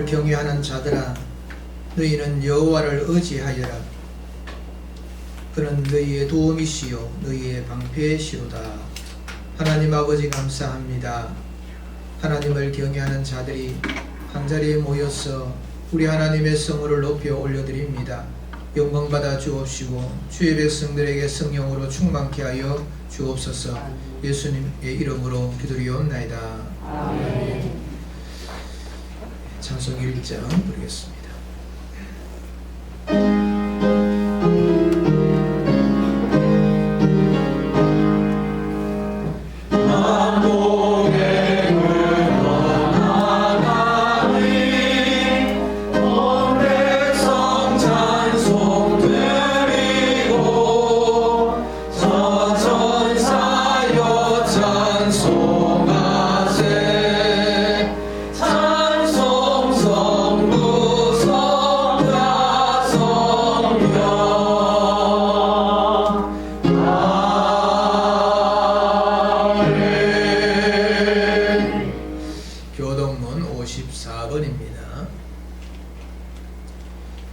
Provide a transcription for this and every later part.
하나님을 경외하는 자들아, 너희는 여호와를 의지하여라. 그는 너희의 도움이시요 너희의 방패시로다. 하나님 아버지 감사합니다. 하나님을 경외하는 자들이 한자리에 모여서 우리 하나님의 성호를 높여 올려드립니다. 영광받아 주옵시고 주의 백성들에게 성령으로 충만케 하여 주옵소서. 예수님의 이름으로 기도리옵나이다. 아멘. 찬송 1장 부르겠습니다.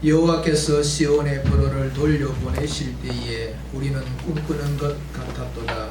여호와께서 시온의 포로를 돌려보내실 때에 우리는 꿈꾸는 것 같았도다.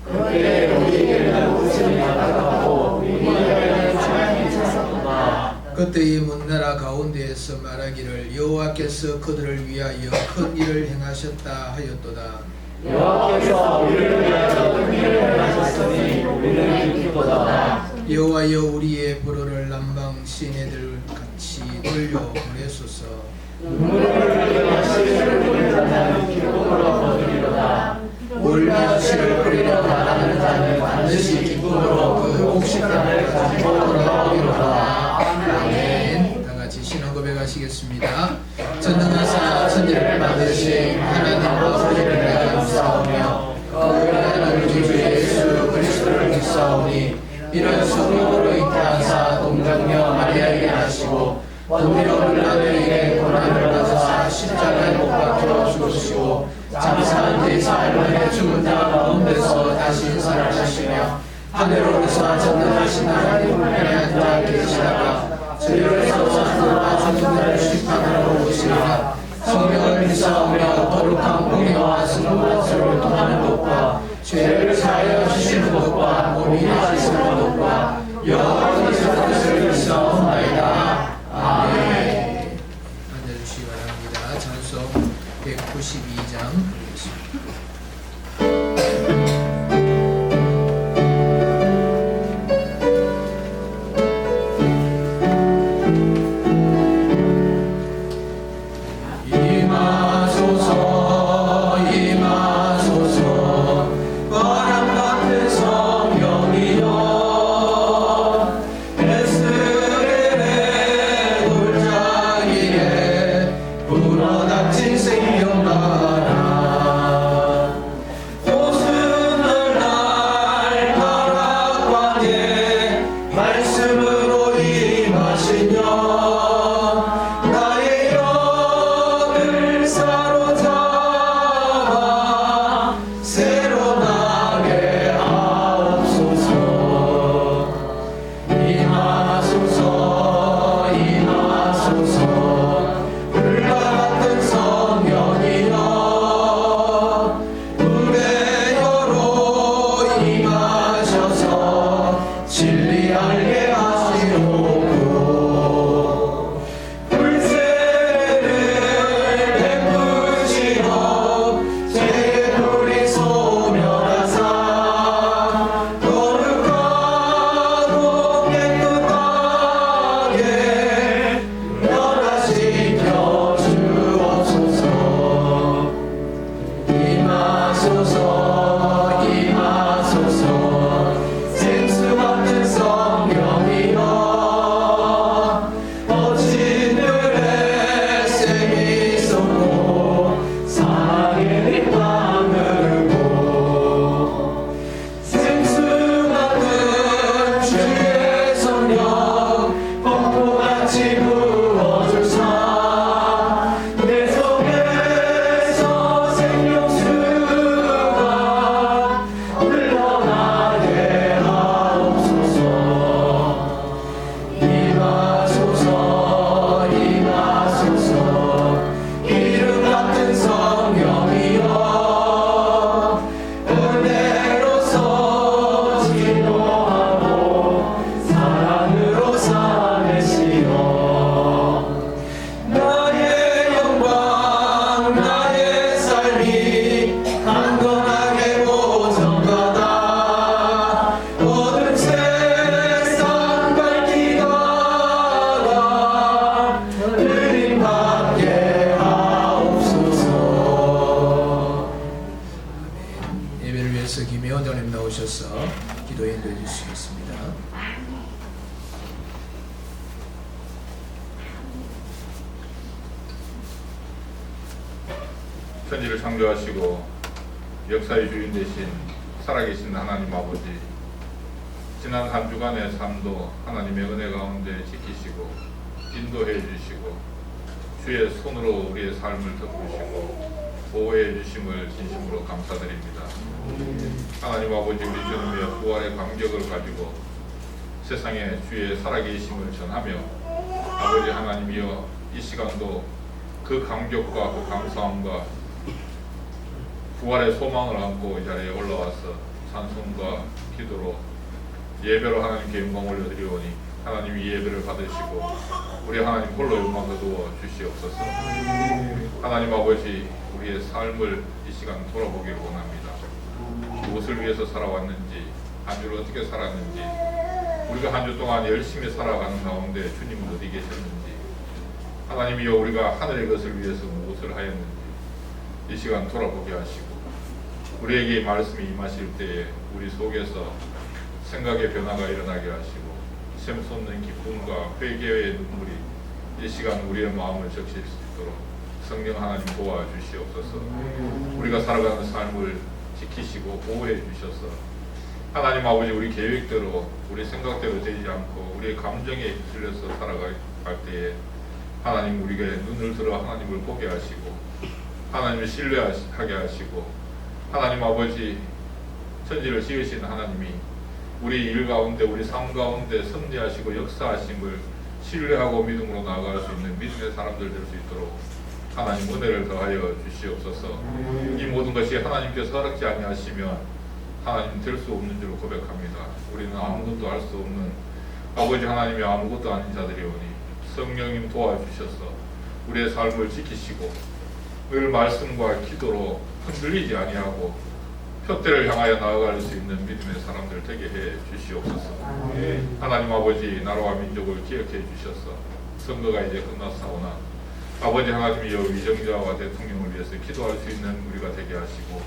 그때 우리에게는 웃음이 나타나고 우리에게는 찬양이 찼었도다. 그때의 문나라 가운데에서 말하기를 여호와께서 그들을 위하여 큰 일을 행하셨다 하였도다. 여호와께서 우리를 위하여 큰 일을 행하셨으니 우리는 기쁘도다. 여호와여 우리의 포로를 남방 시내들 같이 돌려보내소서. 눈물을 흘리며 씨를 뿌리는 자는 기쁨으로 거두리로다. 울며 씨를 뿌리러 나가는 자는 반드시 기쁨으로 그 옥식단을 가지고 돌아오리로다. 아멘. 다같이 신앙 고백하시겠습니다. 전능하사 천지를 만드신 하나님 아버지를 내가 감사하며 거룩한 우리 주 예수 그리스도를 믿사오니 이런 성령으로 잉태하사 동정녀 마리아에게 나시고 원비로 흘러내리게 고난을 받으사 십자가에 못 박혀 죽으시고 장사한 지 사흘 죽은 자 가운데서 다시 살아나시며 하늘로 오르사 전능하신 하나님 우편에 앉아 계시다가 저희로서 사람과 죽은 자를 심판하러 오시리라. 성령을 믿사오며 거룩한 공의와 승부만수를 통하는 것과 죄를 사하여 주시는 것과 몸이 나시는 것과 영원히 뜻을 믿사옵나이다. 아멘. 앉아주시기 바랍니다. 찬송 192장 부르겠습니다. 위해서 김혜원 장님 나오셔서 기도 인도해 주시겠습니다. 천지를 창조하시고 역사의 주인 되신 살아계신 하나님 아버지, 지난 한 주간의 삶도 하나님의 은혜 가운데 지키시고 인도해 주시고 주의 손으로 우리의 삶을 덮으시고 보호해 주심을 진심으로 감사드립니다. 하나님 아버지, 우리 주님의 부활의 감격을 가지고 세상에 주의 살아계심을 전하며 아버지 하나님이여, 이 시간도 그 감격과 그 감사함과 부활의 소망을 안고 이 자리에 올라와서 찬송과 기도로 예배로 하나님께 영광 올려드리오니 하나님이 예배를 받으시고 우리 하나님 홀로 영광 거두어 주시옵소서. 하나님 아버지, 우리의 삶을 이 시간 돌아보기를 원합니다. 무엇을 위해서 살아왔는지, 한 주를 어떻게 살았는지, 우리가 한 주 동안 열심히 살아가는 가운데 주님은 어디 계셨는지, 하나님이여, 우리가 하늘의 것을 위해서 무엇을 하였는지 이 시간 돌아보게 하시고 우리에게 말씀이 임하실 때에 우리 속에서 생각의 변화가 일어나게 하시고 샘솟는 기쁨과 회개의 눈물이 이 시간 우리의 마음을 적실 수 있도록 성령 하나님 도와주시옵소서. 우리가 살아가는 삶을 지키시고 보호해 주셔서 하나님 아버지, 우리 계획대로 우리 생각대로 되지 않고 우리의 감정에 휩쓸려서 살아갈 때에 하나님 우리에게 눈을 들어 하나님을 보게 하시고 하나님을 신뢰하게 하시고, 하나님 아버지, 천지를 지으신 하나님이 우리 일 가운데 우리 삶 가운데 섭리하시고 역사하심을 신뢰하고 믿음으로 나아갈 수 있는 믿음의 사람들 될 수 있도록 하나님 은혜를 더하여 주시옵소서. 이 모든 것이 하나님께서 허락지 아니하시면 하나님 될 수 없는 줄 고백합니다. 우리는 아무것도 할 수 없는 아버지 하나님이 아무것도 아닌 자들이오니 성령님 도와주셔서 우리의 삶을 지키시고 늘 말씀과 기도로 흔들리지 아니하고 표대를 향하여 나아갈 수 있는 믿음의 사람들 되게 해 주시옵소서. 하나님 아버지, 나라와 민족을 기억해 주셔서 선거가 이제 끝났사오나 아버지 하나님이여, 위정자와 대통령을 위해서 기도할 수 있는 우리가 되게 하시고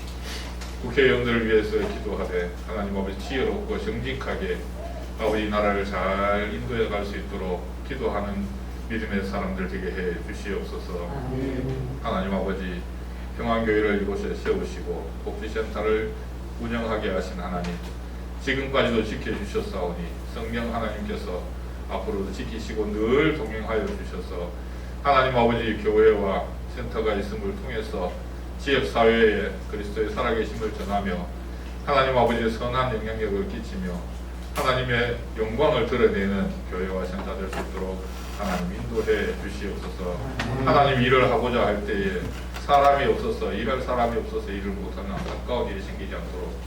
국회의원들을 위해서 기도하되 하나님 아버지, 지혜롭고 정직하게 아버지 나라를 잘 인도해 갈 수 있도록 기도하는 믿음의 사람들 되게 해 주시옵소서. 하나님 아버지, 평안교회를 이곳에 세우시고 복지센터를 운영하게 하신 하나님, 지금까지도 지켜주셨사오니 성령 하나님께서 앞으로도 지키시고 늘 동행하여 주셔서 하나님 아버지, 교회와 센터가 있음을 통해서 지역사회에 그리스도의 살아계심을 전하며 하나님 아버지의 선한 영향력을 끼치며 하나님의 영광을 드러내는 교회와 센터 될 수 있도록 하나님 인도해 주시옵소서. 하나님 일을 하고자 할 때에 사람이 없어서, 일할 사람이 없어서 일을 못하는 안타까운 일이 생기지 않도록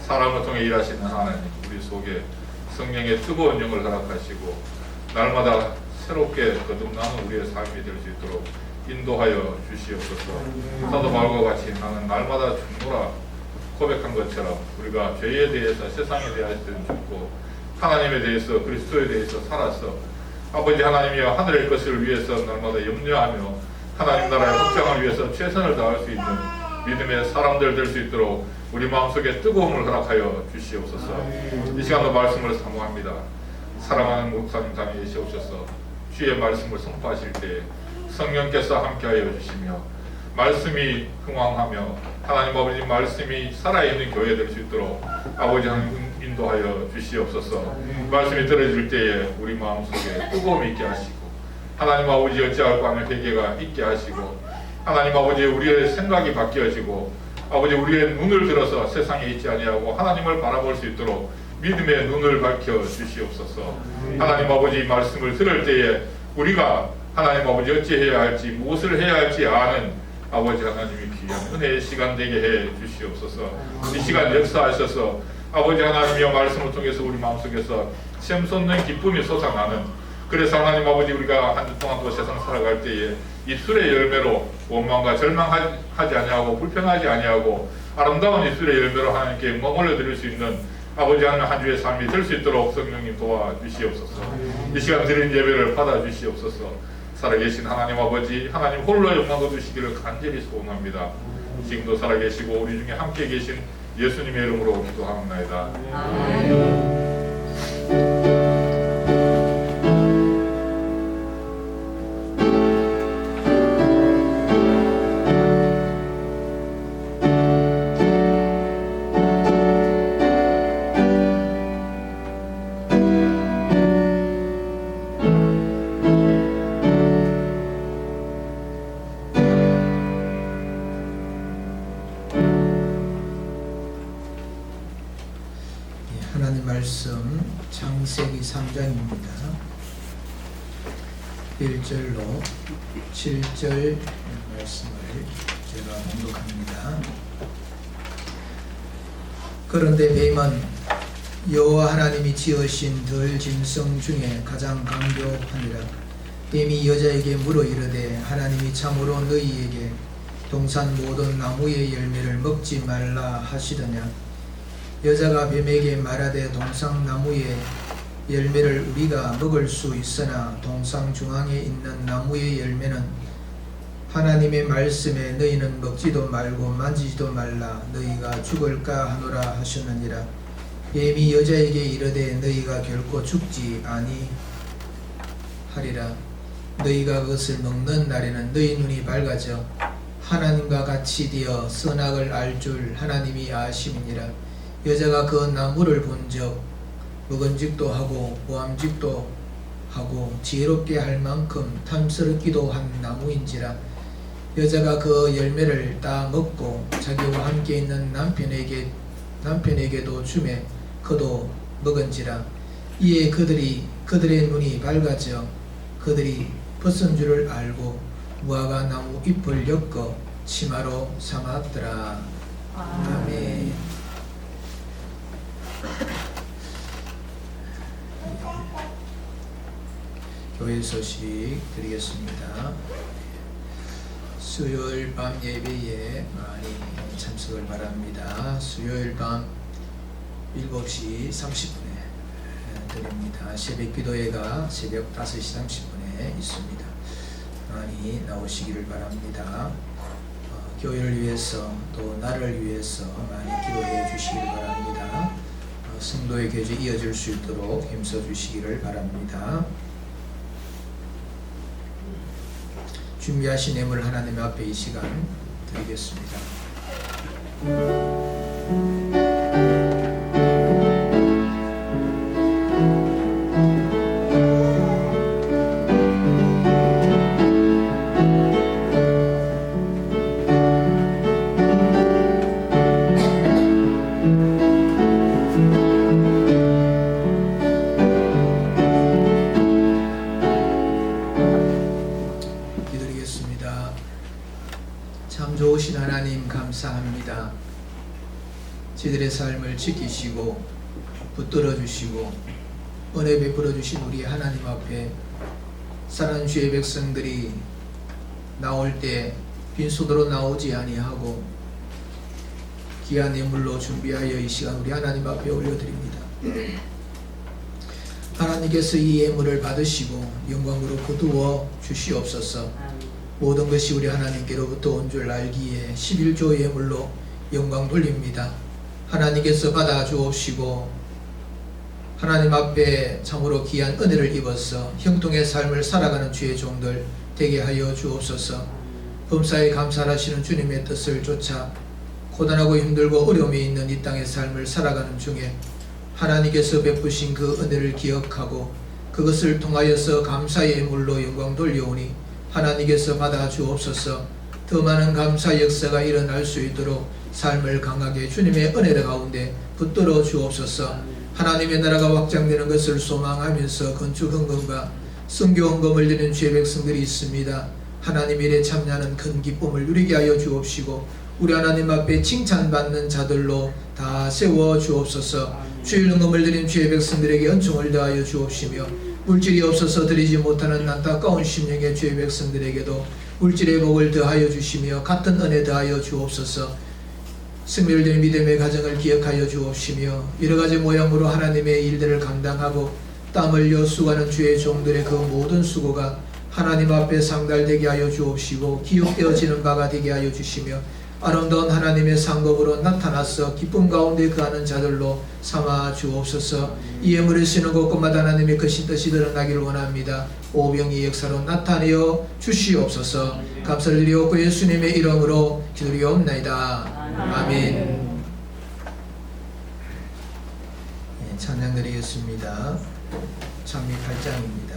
사람을 통해 일하시는 하나님, 우리 속에 성령의 뜨거운 영을 허락하시고 날마다 새롭게 거듭나는 우리의 삶이 될 수 있도록 인도하여 주시옵소서. 사도 바울과 같이 나는 날마다 죽노라 고백한 것처럼 우리가 죄에 대해서, 세상에 대해서는 죽고 하나님에 대해서, 그리스도에 대해서 살아서 아버지 하나님이여, 하늘의 것을 위해서 날마다 염려하며 하나님 나라의 확장을 위해서 최선을 다할 수 있는 믿음의 사람들 될 수 있도록 우리 마음속에 뜨거움을 허락하여 주시옵소서. 이 시간도 말씀을 사모합니다. 사랑하는 목사님 당에 계시옵소서. 주의 말씀을 선포하실 때 성령께서 함께하여 주시며 말씀이 흥왕하며 하나님 아버지, 말씀이 살아있는 교회 될 수 있도록 아버지 하나님 인도하여 주시옵소서. 말씀이 들어질 때에 우리 마음속에 뜨거움이 있게 하시고 하나님 아버지, 어찌할까 하는 회개가 있게 하시고 하나님 아버지, 우리의 생각이 바뀌어지고 아버지, 우리의 눈을 들어서 세상에 있지 아니하고 하나님을 바라볼 수 있도록 믿음의 눈을 밝혀 주시옵소서. 하나님 아버지, 말씀을 들을 때에 우리가 하나님 아버지 어찌해야 할지, 무엇을 해야 할지 아는 아버지 하나님이 귀한 은혜의 시간 되게 해 주시옵소서. 이 시간 역사하셔서 아버지 하나님이여, 말씀을 통해서 우리 마음속에서 샘솟는 기쁨이 솟아나는, 그래서 하나님 아버지, 우리가 한 주 동안 또 세상 살아갈 때에 입술의 열매로 원망과 절망하지 아니하고 불평하지 아니하고 아름다운 입술의 열매로 하나님께 영광 올려드릴 수 있는 아버지 하나님 한 주의 삶이 될 수 있도록 성령님 도와주시옵소서. 이 시간 드린 예배를 받아주시옵소서. 살아계신 하나님 아버지, 하나님 홀로 영광 거두시기를 간절히 소원합니다. 지금도 살아계시고 우리 중에 함께 계신 예수님의 이름으로 기도하옵나이다. 하나님 말씀 창세기 3장입니다. 1절로 7절 말씀을 제가 봉독합니다. 그런데 뱀은 여호와 하나님이 지으신 들 짐승 중에 가장 강교하니라. 뱀이 여자에게 물어 이르되 하나님이 참으로 너희에게 동산 모든 나무의 열매를 먹지 말라 하시더냐. 여자가 뱀에게 말하되 동산 나무의 열매를 우리가 먹을 수 있으나 동산 중앙에 있는 나무의 열매는 하나님의 말씀에 너희는 먹지도 말고 만지지도 말라 너희가 죽을까 하노라 하셨느니라. 뱀이 여자에게 이르되 너희가 결코 죽지 아니하리라. 너희가 그것을 먹는 날에는 너희 눈이 밝아져 하나님과 같이 되어 선악을 알 줄 하나님이 아심이니라. 여자가 그 나무를 본즉 먹은직도 하고 보암직도 하고 지혜롭게 할 만큼 탐스럽기도 한 나무인지라. 여자가 그 열매를 따 먹고 자기와 함께 있는 남편에게도 주매 그도 먹은지라. 이에 그들의 눈이 밝아져 그들이 벗은 줄을 알고 무화과 나무 잎을 엮어 치마로 삼았더라. 아멘. 교회 소식 드리겠습니다. 수요일 밤 예배에 많이 참석을 바랍니다. 수요일 밤 7시 30분에 드립니다. 새벽 기도회가 새벽 5시 30분에 있습니다. 많이 나오시기를 바랍니다. 교회를 위해서 또 나를 위해서 많이 기도해 주시기를 바랍니다. 성도의 교제 이어질 수 있도록 힘써 주시기를 바랍니다. 준비하신 예물 하나님 앞에 이 시간 드리겠습니다. 참 좋으신 하나님 감사합니다. 저희들의 삶을 지키시고 붙들어 주시고 은혜 베풀어 주신 우리 하나님 앞에 사랑하는 주의 백성들이 나올 때 빈손으로 나오지 아니하고 귀한 예물로 준비하여 이 시간 우리 하나님 앞에 올려드립니다. 하나님께서 이 예물을 받으시고 영광으로 거두어 주시옵소서. 모든 것이 우리 하나님께로부터 온 줄 알기에 11조 예물로 영광 돌립니다. 하나님께서 받아 주옵시고 하나님 앞에 참으로 귀한 은혜를 입어서 형통의 삶을 살아가는 주의 종들 되게 하여 주옵소서. 범사에 감사하시는 주님의 뜻을 쫓아 고단하고 힘들고 어려움이 있는 이 땅의 삶을 살아가는 중에 하나님께서 베푸신 그 은혜를 기억하고 그것을 통하여서 감사의 예물로 영광 돌려오니 하나님께서 받아 주옵소서. 더 많은 감사 역사가 일어날 수 있도록 삶을 강하게 주님의 은혜 가운데 붙들어 주옵소서. 하나님의 나라가 확장되는 것을 소망하면서 건축 헌금과 선교 헌금을 드리는 주의 백성들이 있습니다. 하나님 일에 참여하는 큰 기쁨을 누리게 하여 주옵시고 우리 하나님 앞에 칭찬받는 자들로 다 세워 주옵소서. 주일 헌금을 드린 주의 백성들에게 은총을 더하여 주옵시며 물질이 없어서 드리지 못하는 안타까운 심령의 주의 백성들에게도 물질의 복을 더하여 주시며 같은 은혜 더하여 주옵소서. 승리를 된 믿음의 가정을 기억하여 주옵시며 여러가지 모양으로 하나님의 일들을 감당하고 땀 흘려 수고하는 주의 종들의 그 모든 수고가 하나님 앞에 상달되게 하여 주옵시고 기억되어지는 바가 되게 하여 주시며 아름다운 하나님의 상급으로 나타나서 기쁨 가운데 거하는 자들로 삼아 주옵소서. 이 예물을 쓰는 곳곳마다 하나님의 크신 뜻이 드러나기를 원합니다. 오병이 역사로 나타내어 주시옵소서. 감사를 드리옵고 예수님의 이름으로 기도리옵나이다. 아멘. 찬양 드리겠습니다. 찬미 8장입니다.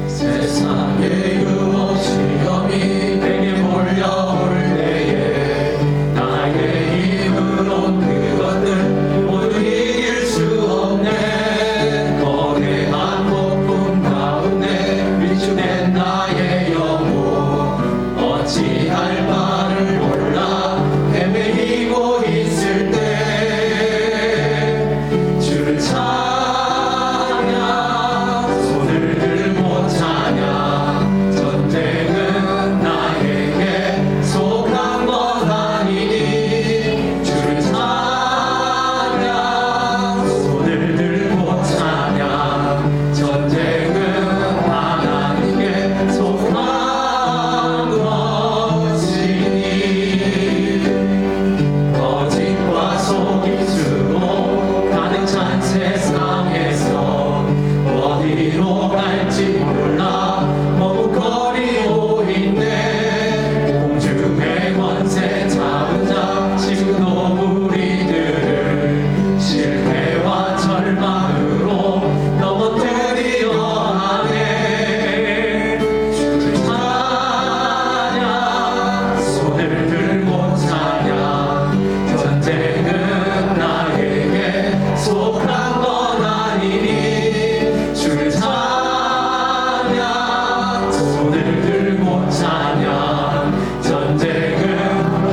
세상의 그 시험이 내게 몰려올 때에 나의 힘으론 그것들 모두 이길 수 없네. 거대한 폭풍 가운데 위축된 나의 영혼 어찌할 바를 몰라 헤매이고 있을 때 주를 찬양 손을 들고 찬양 전쟁은 나에게 속한 것 아니니 주를 찬양 손을 들고 찬양 전쟁은 하나님께 속한 것이니 거짓과 속임수로 가득 찬 세상에서 어디로 갈지 몰라 머뭇거리고 있네. 공중의 권세 잡은 자 지금도 우리들을 실패와 절망으로 넘어뜨리려 하네. 주를 찬양 손을 들고 찬양 전쟁은 나에게 속한 것 아니니 주를 찬양 손을 들고 찬양 전쟁은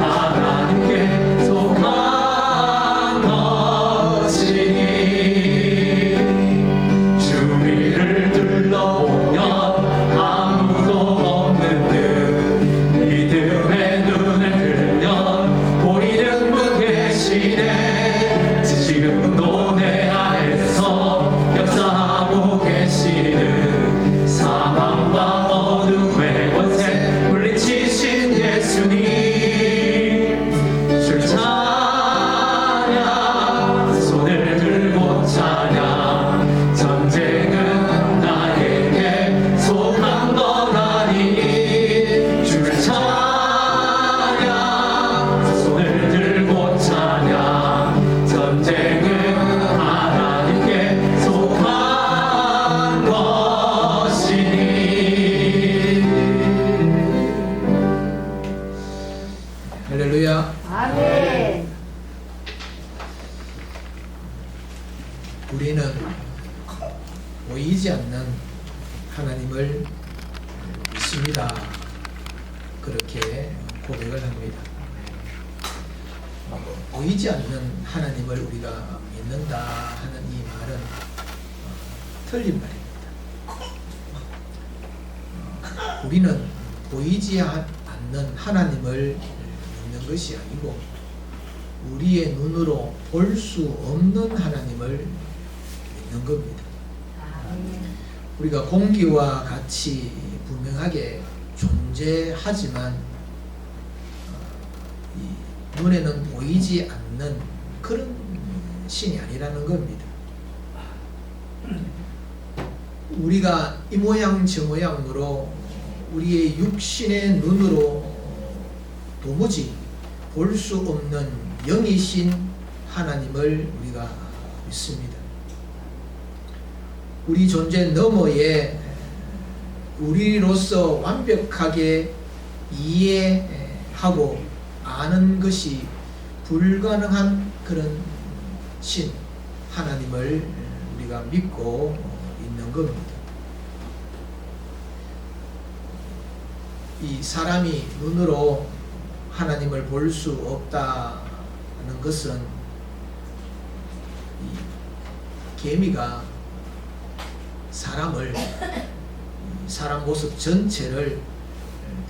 하나님께 속한 것이니 주위를 둘러보면 아무도 없는 듯 믿음의 눈을 들면 보이는 분 계시네. 지금도 내 안에서 역사하고 계시는 사망과 어둠의 권세 물리치신 예수님 주를 찬양 손을 들고 찬양 전쟁은 나에게 속한 것 아니니 주를 찬양 손을 들고 찬양 전쟁은 하나님께 속한 것이니. 할렐루야. 아멘. 우리는 보이지 않는 하나님을 믿습니다. 그렇게 고백을 합니다. 보이지 않는 하나님을 우리가 믿는다 하는 이 말은 틀린 말입니다. 우리는 보이지 않는 하나님을 믿는 것이 아니고 우리의 눈으로 볼 수 없는 하나님을 믿는 겁니다. 우리가 공기와 같이 분명하게 존재하지만 이 눈에는 보이지 않는 그런 신이 아니라는 겁니다. 우리가 이 모양 저 모양으로 우리의 육신의 눈으로 도무지 볼 수 없는 영이신 하나님을 우리가 믿습니다. 우리 존재 너머에 우리로서 완벽하게 이해하고 아는 것이 불가능한 그런 신 하나님을 우리가 믿고 있는 겁니다. 이 사람이 눈으로 하나님을 볼 수 없다는 것은 이 개미가 사람 모습 전체를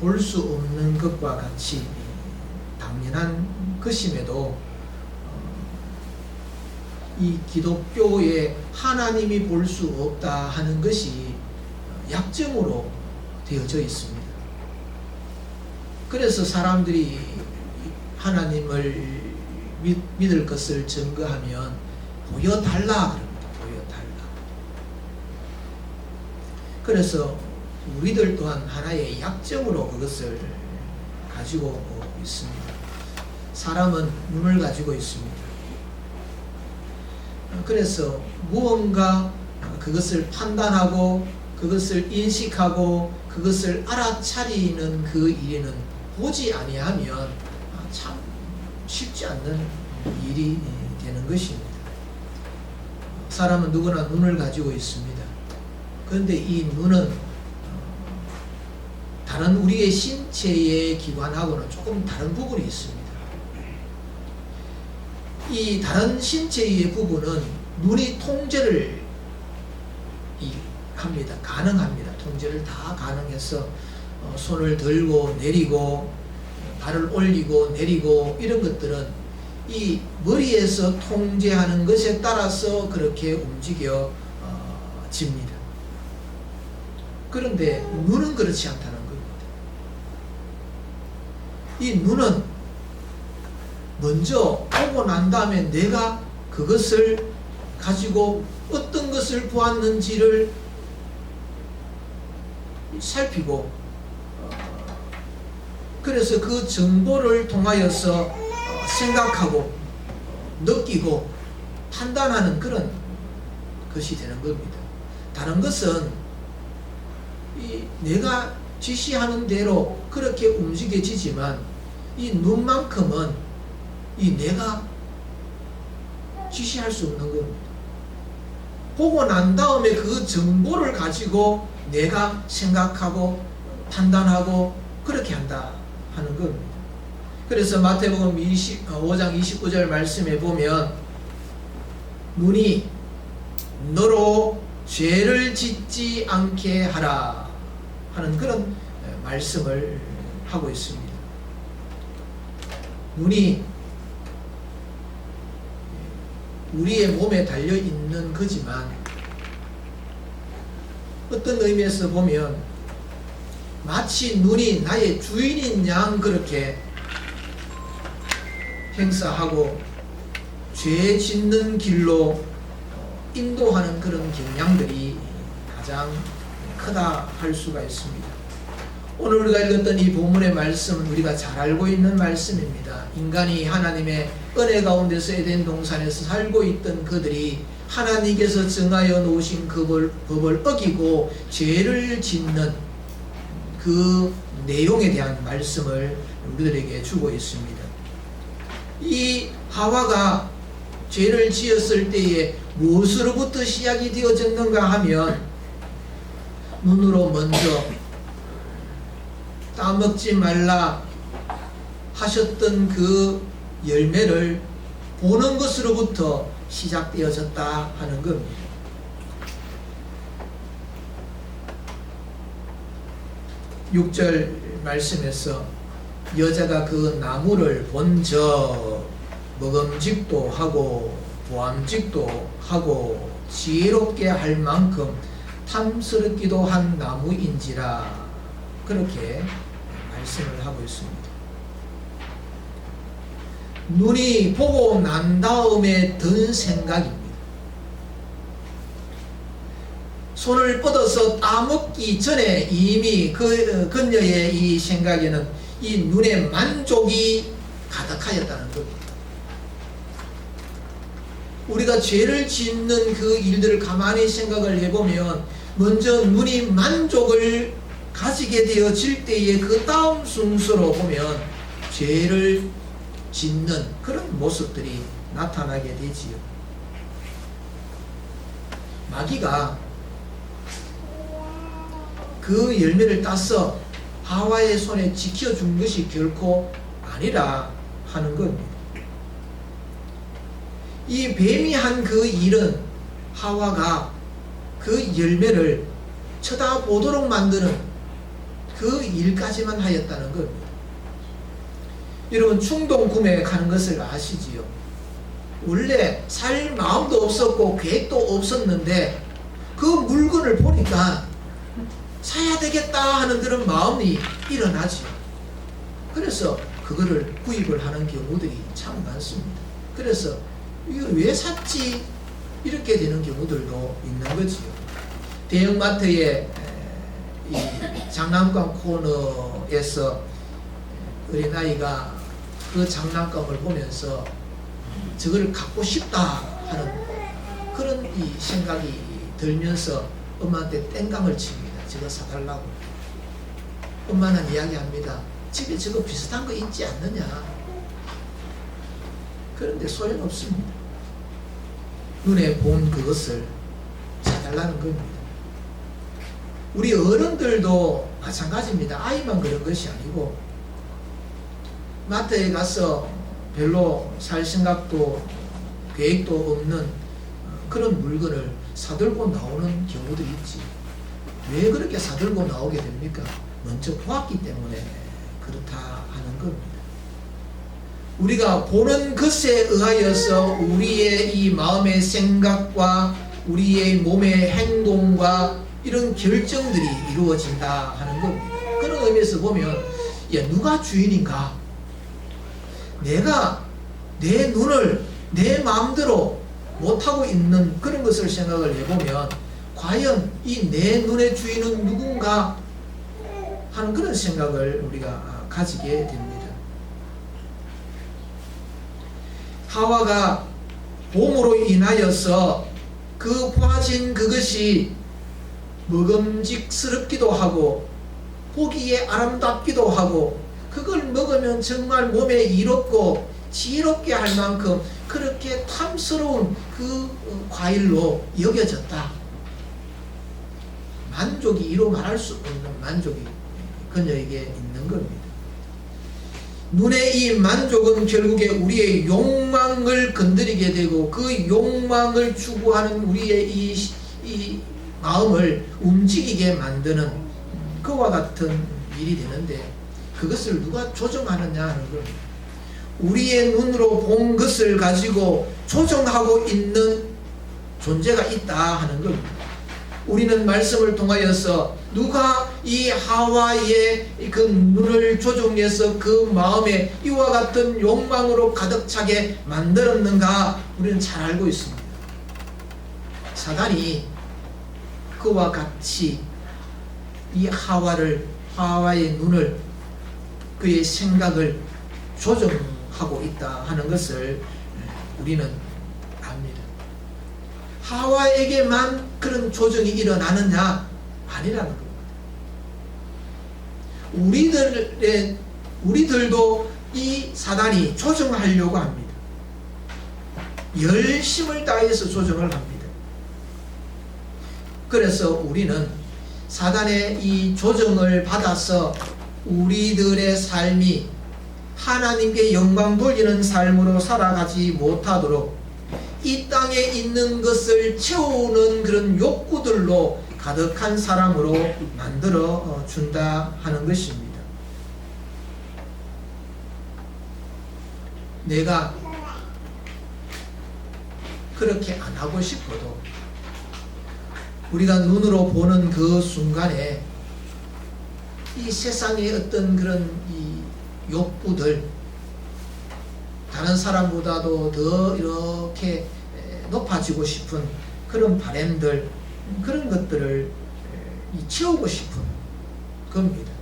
볼 수 없는 것과 같이 당연한 것임에도 이 기독교에 하나님이 볼 수 없다 하는 것이 약점으로 되어져 있습니다. 그래서 사람들이 하나님을 믿을 것을 증거하면 보여달라 그럽니다. 보여달라. 그래서 우리들 또한 하나의 약점으로 그것을 가지고 있습니다. 사람은 눈을 가지고 있습니다. 그래서 무언가 그것을 판단하고 그것을 인식하고 그것을 알아차리는 그 일에는 보지 아니하면 참 쉽지 않는 일이 되는 것입니다. 사람은 누구나 눈을 가지고 있습니다. 그런데 이 눈은 다른 우리의 신체의 기관하고는 조금 다른 부분이 있습니다. 이 다른 신체의 부분은 눈이 통제를 합니다. 가능합니다. 통제를 다 가능해서 손을 들고 내리고 발을 올리고 내리고 이런 것들은 이 머리에서 통제하는 것에 따라서 그렇게 움직여집니다. 그런데 눈은 그렇지 않다는 겁니다. 이 눈은 먼저 보고 난 다음에 내가 그것을 가지고 어떤 것을 보았는지를 살피고 그래서 그 정보를 통하여서 생각하고 느끼고 판단하는 그런 것이 되는 겁니다. 다른 것은 내가 지시하는 대로 그렇게 움직여지지만 이 눈만큼은 내가 지시할 수 없는 겁니다. 보고 난 다음에 그 정보를 가지고 내가 생각하고 판단하고 그렇게 한다 하는 겁니다. 그래서 마태복음 5장 29절 말씀에 보면 눈이 너로 죄를 짓지 않게 하라 하는 그런 말씀을 하고 있습니다. 눈이 우리의 몸에 달려있는 거지만 어떤 의미에서 보면 마치 눈이 나의 주인인 양 그렇게 행사하고 죄 짓는 길로 인도하는 그런 경향들이 가장 크다 할 수가 있습니다. 오늘 우리가 읽었던 이 본문의 말씀은 우리가 잘 알고 있는 말씀입니다. 인간이 하나님의 은혜 가운데서 에덴 동산에서 살고 있던 그들이 하나님께서 정하여 놓으신 그 법을 어기고 죄를 짓는 그 내용에 대한 말씀을 우리들에게 주고 있습니다. 이 하와가 죄를 지었을 때에 무엇으로부터 시작이 되어졌는가 하면 눈으로 먼저 따먹지 말라 하셨던 그 열매를 보는 것으로부터 시작되어졌다 하는 겁니다. (6절) 말씀에서 여자가 그 나무를 본저 먹음직도 하고 보암직도 하고 지혜롭게 할 만큼 탐스럽기도 한 나무인지라 그렇게 말씀을 하고 있습니다. 눈이 보고 난 다음에 든 생각입니다. 손을 뻗어서 따먹기 전에 이미 그녀의 이 생각에는 이 눈의 만족이 가득하였다는 겁니다. 우리가 죄를 짓는 그 일들을 가만히 생각을 해보면 먼저 눈이 만족을 가지게 되어질 때에 그 다음 순서로 보면 죄를 짓는 그런 모습들이 나타나게 되지요. 마귀가 그 열매를 따서 하와의 손에 지켜준 것이 결코 아니라 하는 겁니다. 이 뱀이 한 그 일은 하와가 그 열매를 쳐다보도록 만드는 그 일까지만 하였다는 겁니다. 여러분 충동 구매하는 것을 아시지요? 원래 살 마음도 없었고 계획도 없었는데 그 물건을 보니까 사야 되겠다 하는 그런 마음이 일어나죠. 그래서 그거를 구입을 하는 경우들이 참 많습니다. 그래서 이거 왜 샀지? 이렇게 되는 경우들도 있는 거지요. 대형마트의 이 장난감 코너에서 어린아이가 그 장난감을 보면서 저걸 갖고 싶다 하는 그런 이 생각이 들면서 엄마한테 땡깡을 칩니다. 저거 사달라고. 엄마는 이야기합니다. 집에 저거 비슷한 거 있지 않느냐. 그런데 소용없습니다. 눈에 본 그것을 사달라는 겁니다. 우리 어른들도 마찬가지입니다. 아이만 그런 것이 아니고 마트에 가서 별로 살 생각도 계획도 없는 그런 물건을 사들고 나오는 경우도 있지. 왜 그렇게 사들고 나오게 됩니까? 먼저 보았기 때문에 그렇다 하는 겁니다. 우리가 보는 것에 의하여서 우리의 이 마음의 생각과 우리의 몸의 행동과 이런 결정들이 이루어진다 하는 겁니다. 그런 의미에서 보면 야, 누가 주인인가? 내가 내 눈을 내 마음대로 못하고 있는 그런 것을 생각을 해보면 과연 이 내 눈의 주인은 누군가 하는 그런 생각을 우리가 가지게 됩니다. 하와가 봄으로 인하여서 그 보아진 그것이 먹음직스럽기도 하고 보기에 아름답기도 하고 그걸 먹으면 정말 몸에 이롭고 지혜롭게 할 만큼 그렇게 탐스러운 그 과일로 여겨졌다. 만족이 이루 말할 수 없는 만족이 그녀에게 있는 겁니다. 눈의 이 만족은 결국에 우리의 욕망을 건드리게 되고 그 욕망을 추구하는 우리의 이 마음을 움직이게 만드는 그와 같은 일이 되는데 그것을 누가 조정하느냐 하는 겁니다. 우리의 눈으로 본 것을 가지고 조정하고 있는 존재가 있다 하는 겁니다. 우리는 말씀을 통하여서 누가 이 하와의 그 눈을 조종해서 그 마음에 이와 같은 욕망으로 가득 차게 만들었는가 우리는 잘 알고 있습니다. 사단이 그와 같이 이 하와의 눈을 그의 생각을 조정하고 있다 하는 것을 우리는 압니다. 하와에게만 그런 조정이 일어나느냐? 아니라는 겁니다. 우리들도 이 사단이 조정하려고 합니다. 열심을 다해서 조정을 합니다. 그래서 우리는 사단의 이 조정을 받아서 우리들의 삶이 하나님께 영광 돌리는 삶으로 살아가지 못하도록 이 땅에 있는 것을 채우는 그런 욕구들로 가득한 사람으로 만들어 준다 하는 것입니다. 내가 그렇게 안 하고 싶어도 우리가 눈으로 보는 그 순간에 이 세상의 어떤 그런 이 욕구들, 다른 사람보다도 더 이렇게 높아지고 싶은 그런 바램들, 그런 것들을 채우고 싶은 겁니다.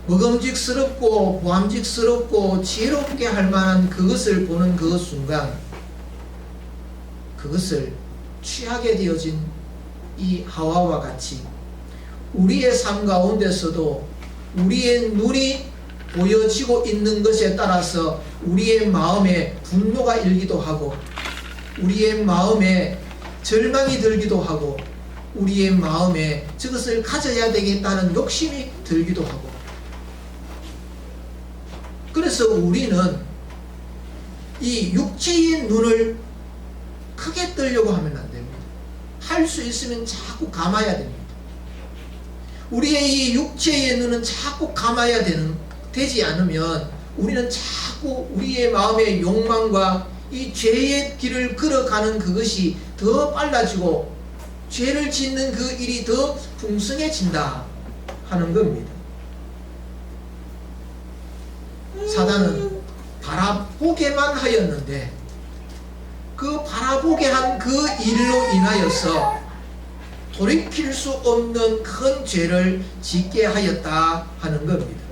먹음직스럽고 보암직스럽고 지혜롭게 할 만한 그것을 보는 그 순간 그것을 취하게 되어진 이 하와와 같이 우리의 삶 가운데서도 우리의 눈이 보여지고 있는 것에 따라서 우리의 마음에 분노가 일기도 하고 우리의 마음에 절망이 들기도 하고 우리의 마음에 저것을 가져야 되겠다는 욕심이 들기도 하고 그래서 우리는 이 육체의 눈을 크게 뜨려고 하면 안 됩니다. 할 수 있으면 자꾸 감아야 됩니다. 우리의 이 육체의 눈은 자꾸 감아야 되지 않으면 우리는 자꾸 우리의 마음의 욕망과 이 죄의 길을 걸어가는 그것이 더 빨라지고 죄를 짓는 그 일이 더 풍성해진다 하는 겁니다. 사단은 바라보게만 하였는데 그 바라보게 한 그 일로 인하여서 돌이킬 수 없는 큰 죄를 짓게 하였다 하는 겁니다.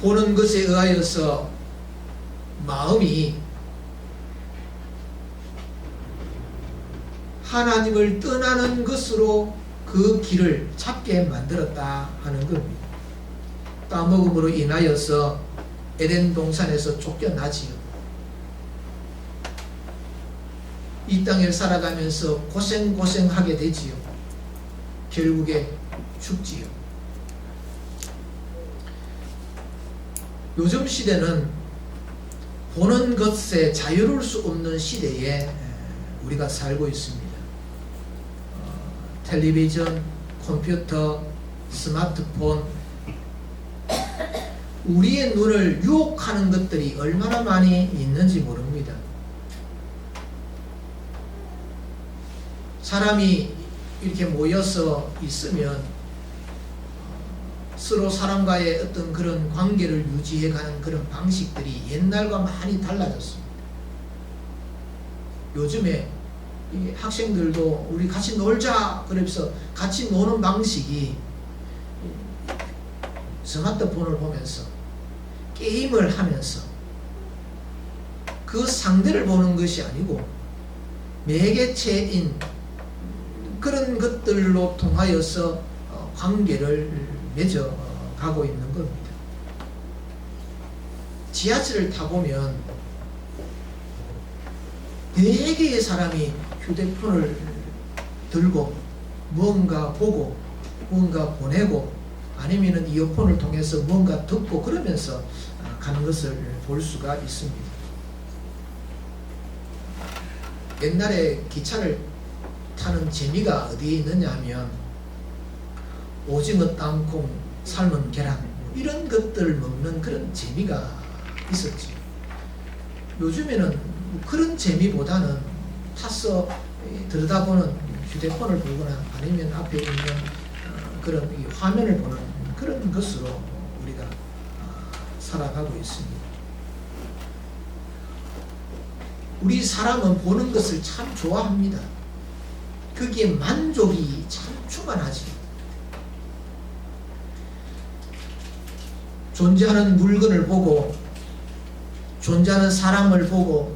보는 것에 의하여서 마음이 하나님을 떠나는 것으로 그 길을 찾게 만들었다 하는 겁니다. 따먹음으로 인하여서 에덴 동산에서 쫓겨나지요. 이 땅을 살아가면서 고생하게 되지요. 결국에 죽지요. 요즘 시대는 보는 것에 자유로울 수 없는 시대에 우리가 살고 있습니다. 텔레비전, 컴퓨터, 스마트폰, 우리의 눈을 유혹하는 것들이 얼마나 많이 있는지 모릅니다. 사람이 이렇게 모여서 있으면 서로 사람과의 어떤 그런 관계를 유지해가는 그런 방식들이 옛날과 많이 달라졌습니다. 요즘에 이 학생들도 우리 같이 놀자 그래서 같이 노는 방식이 스마트폰을 보면서 게임을 하면서 그 상대를 보는 것이 아니고 매개체인 그런 것들로 통하여서 관계를 맺어가고 있는 겁니다. 지하철을 타보면 4개의 사람이 휴대폰을 들고 뭔가 보고 뭔가 보내고 아니면 이어폰을 통해서 뭔가 듣고 그러면서 가는 것을 볼 수가 있습니다. 옛날에 기차를 타는 재미가 어디에 있느냐 하면 오징어 땅콩, 삶은 계란 이런 것들을 먹는 그런 재미가 있었지. 요즘에는 그런 재미보다는 타서 들여다보는 휴대폰을 보거나 아니면 앞에 있는 그런 이 화면을 보는 그런 것으로 우리가 살아가고 있습니다. 우리 사람은 보는 것을 참 좋아합니다. 거기에 만족이 참 충만하지. 존재하는 물건을 보고 존재하는 사람을 보고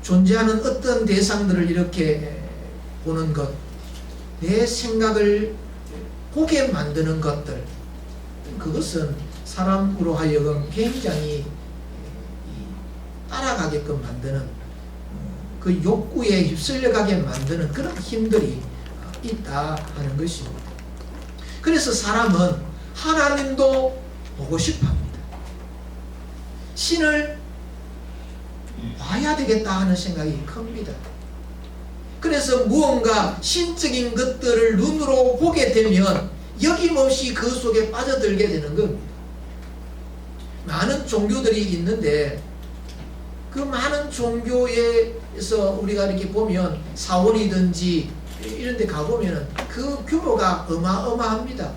존재하는 어떤 대상들을 이렇게 보는 것, 내 생각을 보게 만드는 것들, 그것은 사람으로 하여금 굉장히 따라가게끔 만드는 그 욕구에 휩쓸려가게 만드는 그런 힘들이 있다 하는 것입니다. 그래서 사람은 하나님도 보고 싶어 합니다. 신을 봐야 되겠다 하는 생각이 큽니다. 그래서 무언가 신적인 것들을 눈으로 보게 되면 여김없이 그 속에 빠져들게 되는 겁니다. 많은 종교들이 있는데 그 많은 종교에서 우리가 이렇게 보면 사원이든지 이런 데 가보면 그 규모가 어마어마합니다.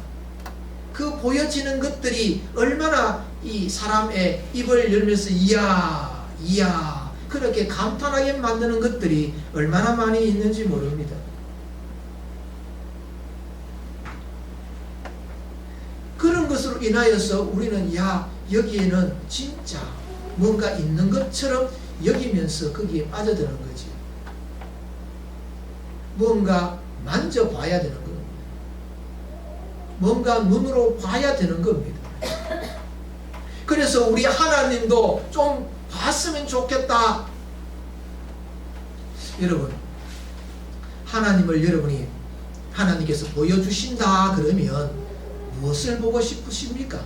그 보여지는 것들이 얼마나 이 사람의 입을 열면서 이야 그렇게 감탄하게 만드는 것들이 얼마나 많이 있는지 모릅니다. 그런 것으로 인하여서 우리는 여기에는 진짜 뭔가 있는 것처럼 여기면서 거기에 빠져드는 거지. 뭔가 만져봐야 되는 겁니다. 뭔가 눈으로 봐야 되는 겁니다. 그래서 우리 하나님도 좀 봤으면 좋겠다. 여러분, 하나님을 여러분이 하나님께서 보여주신다 그러면 무엇을 보고 싶으십니까?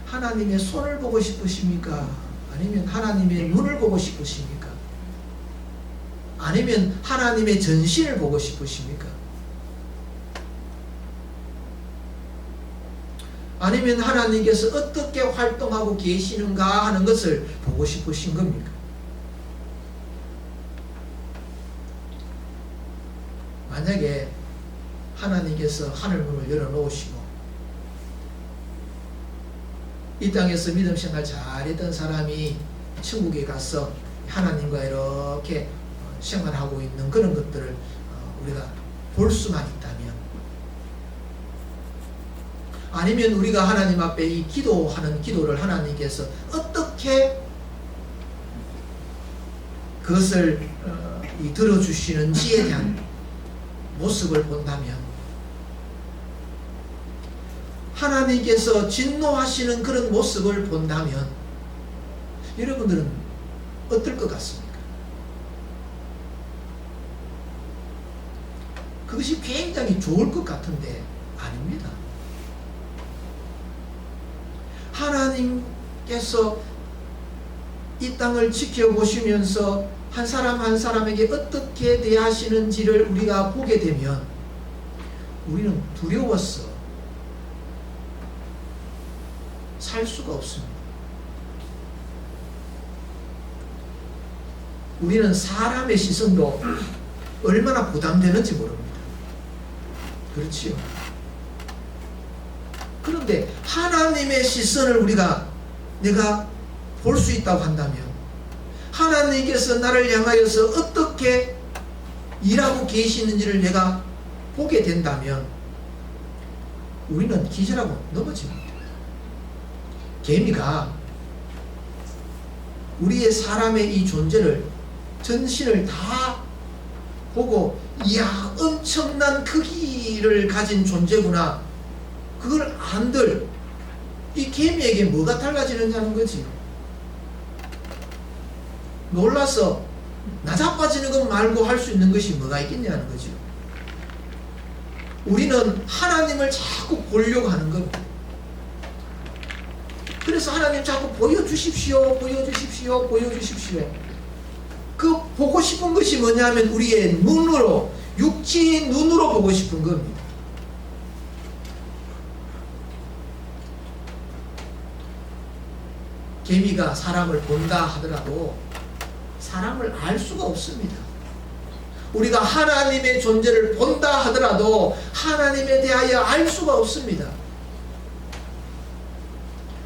하나님의 손을 보고 싶으십니까? 아니면 하나님의 눈을 보고 싶으십니까? 아니면 하나님의 전신을 보고 싶으십니까? 아니면 하나님께서 어떻게 활동하고 계시는가 하는 것을 보고 싶으신 겁니까? 만약에 하나님께서 하늘문을 열어놓으시고 이 땅에서 믿음 생활 잘했던 사람이 천국에 가서 하나님과 이렇게 생활하고 있는 그런 것들을 우리가 볼 수만 있다면, 아니면 우리가 하나님 앞에 이 기도하는 기도를 하나님께서 어떻게 그것을 들어주시는지에 대한 모습을 본다면, 하나님께서 진노하시는 그런 모습을 본다면 여러분들은 어떨 것 같습니까? 그것이 굉장히 좋을 것 같은데 아닙니다. 하나님께서 이 땅을 지켜보시면서 한 사람 한 사람에게 어떻게 대하시는지를 우리가 보게 되면 우리는 두려워서 살 수가 없습니다. 우리는 사람의 시선도 얼마나 부담되는지 모릅니다. 그렇지요? 그런데 하나님의 시선을 내가 볼 수 있다고 한다면, 하나님께서 나를 향하여서 어떻게 일하고 계시는지를 내가 보게 된다면 우리는 기절하고 넘어집니다. 개미가 우리의 사람의 이 존재를, 전신을 다 보고 이야 엄청난 크기를 가진 존재구나, 그걸 안들 이 개미에게 뭐가 달라지는지 하는 거지. 놀라서 나자빠지는 것 말고 할 수 있는 것이 뭐가 있겠냐는 거죠. 우리는 하나님을 자꾸 보려고 하는 겁니다. 그래서 하나님 자꾸 보여주십시오, 보여주십시오, 보여주십시오. 그 보고 싶은 것이 뭐냐면 우리의 눈으로, 육체의 눈으로 보고 싶은 겁니다. 개미가 사람을 본다 하더라도 사람을 알 수가 없습니다. 우리가 하나님의 존재를 본다 하더라도 하나님에 대하여 알 수가 없습니다.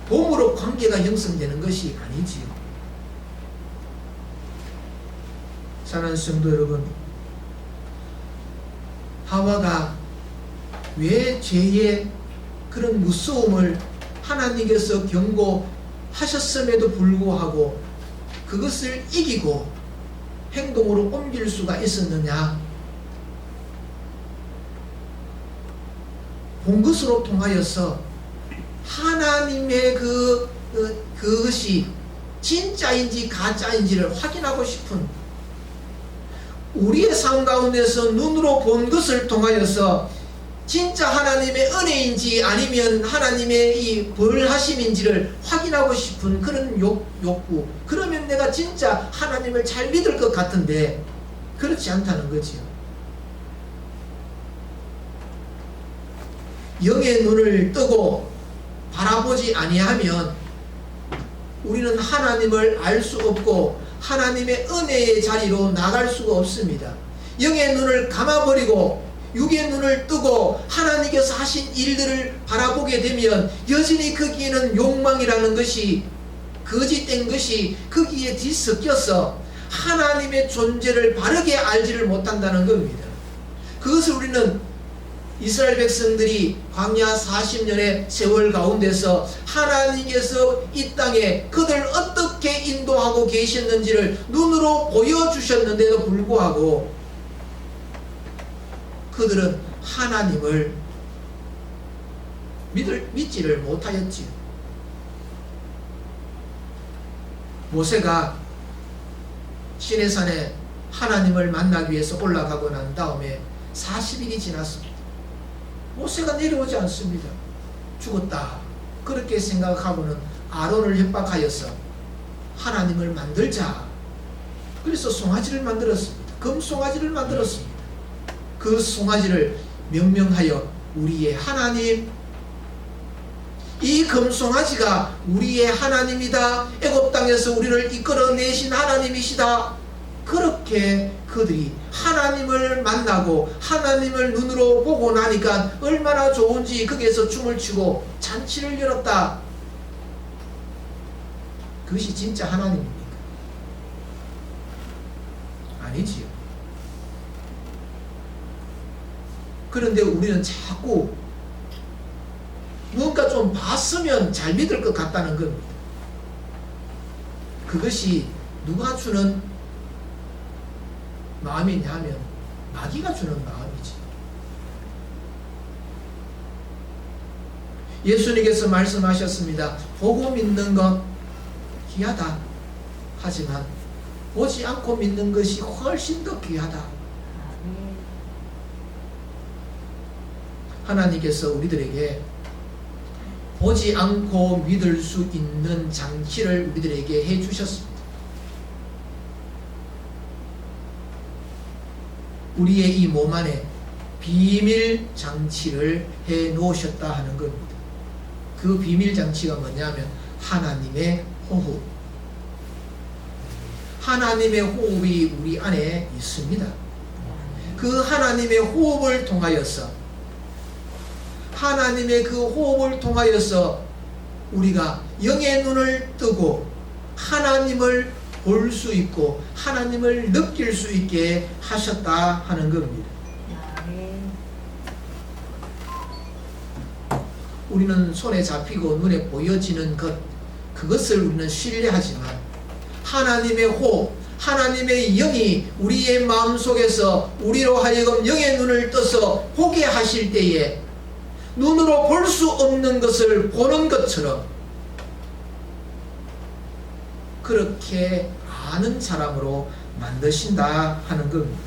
봄으로 관계가 형성되는 것이 아니지요. 사랑하는 성도 여러분, 하와가 왜 죄의 그런 무서움을 하나님께서 경고하셨음에도 불구하고 그것을 이기고 행동으로 옮길 수가 있었느냐? 본 것으로 통하여서 하나님의 그것이 진짜인지 가짜인지를 확인하고 싶은, 우리의 삶 가운데서 눈으로 본 것을 통하여서 진짜 하나님의 은혜인지 아니면 하나님의 이 벌하심인지를 확인하고 싶은 그런 욕구. 그러면 내가 진짜 하나님을 잘 믿을 것 같은데 그렇지 않다는 거지요. 영의 눈을 뜨고 바라보지 아니하면 우리는 하나님을 알 수 없고 하나님의 은혜의 자리로 나갈 수가 없습니다. 영의 눈을 감아버리고 육의 눈을 뜨고 하나님께서 하신 일들을 바라보게 되면 여전히 거기에는 욕망이라는 것이, 거짓된 것이 거기에 뒤섞여서 하나님의 존재를 바르게 알지를 못한다는 겁니다. 그것을 우리는 이스라엘 백성들이 광야 40년의 세월 가운데서 하나님께서 이 땅에 그들 어떻게 인도하고 계셨는지를 눈으로 보여주셨는데도 불구하고 그들은 하나님을 믿지를 못하였지요. 모세가 시내산에 하나님을 만나기 위해서 올라가고 난 다음에 40일이 지났습니다. 모세가 내려오지 않습니다. 죽었다 그렇게 생각하고는 아론을 협박하여서 하나님을 만들자. 그래서 송아지를 만들었습니다. 금송아지를 만들었습니다. 그 송아지를 명명하여 우리의 하나님, 이 금송아지가 우리의 하나님이다. 애굽 땅에서 우리를 이끌어내신 하나님이시다. 그렇게 그들이 하나님을 만나고 하나님을 눈으로 보고 나니까 얼마나 좋은지 거기에서 춤을 추고 잔치를 열었다. 그것이 진짜 하나님입니까? 아니지요. 그런데 우리는 자꾸 뭔가 좀 봤으면 잘 믿을 것 같다는 겁니다. 그것이 누가 주는 마음이냐 하면 마귀가 주는 마음이지. 예수님께서 말씀하셨습니다. 보고 믿는 것 귀하다. 하지만 보지 않고 믿는 것이 훨씬 더 귀하다. 하나님께서 우리들에게 보지 않고 믿을 수 있는 장치를 우리들에게 해주셨습니다. 우리의 이 몸 안에 비밀 장치를 해 놓으셨다 하는 겁니다. 그 비밀 장치가 뭐냐면 하나님의 호흡. 하나님의 호흡이 우리 안에 있습니다. 그 하나님의 호흡을 통하여서 하나님의 그 호흡을 통하여서 우리가 영의 눈을 뜨고 하나님을 볼 수 있고 하나님을 느낄 수 있게 하셨다 하는 겁니다. 우리는 손에 잡히고 눈에 보여지는 그것을 우리는 신뢰하지만 하나님의 호흡, 하나님의 영이 우리의 마음속에서 우리로 하여금 영의 눈을 떠서 보게 하실 때에 눈으로 볼 수 없는 것을 보는 것처럼 그렇게 아는 사람으로 만드신다 하는 겁니다.